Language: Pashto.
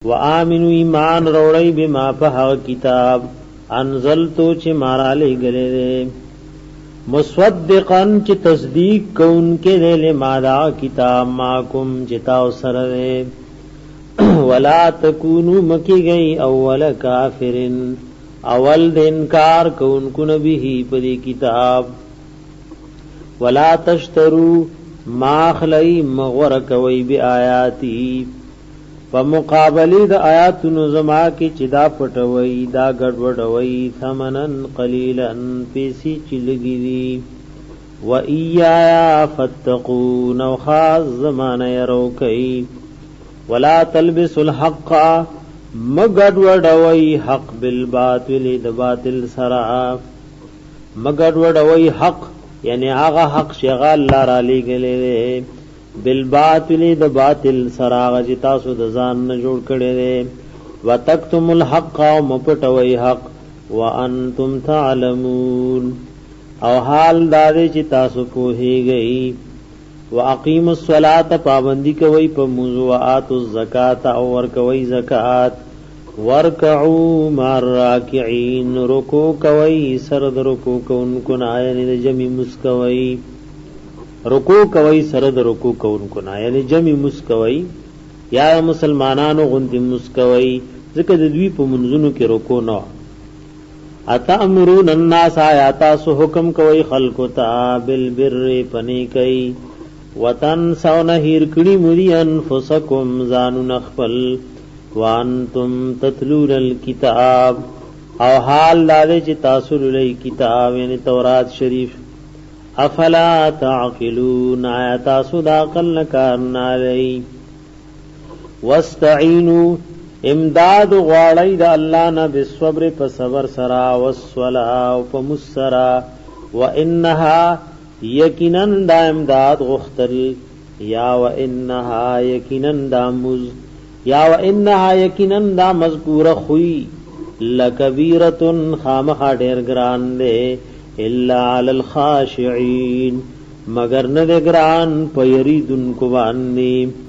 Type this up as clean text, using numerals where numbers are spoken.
وآمنو ایمان روڑی بما پہا کتاب انزلتو چی مارا لے گلے دے مصدقاً چی تصدیق کون کے دے لما دا کتاب ماکم چی تاو سر دے ولا تکونو مکی گئی اول کافرن اول دے انکار کون کو نبی پدی کتاب ولا تشترو ماخلی مغورکوی بی آیاتی فمقابلی دا آیاتونو زما کی چدا پټوي دا ګډوډوي ثمنن قلیلا پیسی چلګی دی و ایا فتقون او خاص زمانه يرو کوي ولا تلبسوا الحق مګډوډوي حق بالباطل د باطل سرا مګډوډوي حق یعنی هغه حق شغال لار علی گله بالباطل د باطل سراغ جتا سو د ځان نه جوړ کړي دي وتکتم الحق او مپټوي حق وانتم تعلمون او حال دار چې تاسو پوهیږئ واقیموا الصلاة پابندی کوي په موضوعات الزکات او ور کوي زکات ورکعوا مع الراکعين رکوع کوي سر د رکوع کوونکو نه یعنی جمی مسکوي رکوع کوي سره د رکوع کوونکو نه یعنی جمع مسکوي یا مسلمانانو غوندي مسکوي ځکه د دوی په منځونو کې رکوع نه اتامرون الناس آیات سو حکم کوي خلق ته بالبر پنی کوي وتنسون هیر کړي مری انفسکم زانون خپل وانتم تتلون الكتاب او حال لاله چې تاسو لولي کتاب یعنی تورات شریف افلا تعقلون آیات سودا قل نکارنا لئی واستعینوا امداد غواړی د الله نه بالصبر په صبر سرا والصلاه او په مسرا وانها یقینا د امداد غختل یا وانها یقینا د مز یا وانها یقینا د مذکوره خوئی لکبیرۃ خامخ ډیر ګران ده الا علی الخاشعين مگر نه ګران په یریدن کو باندې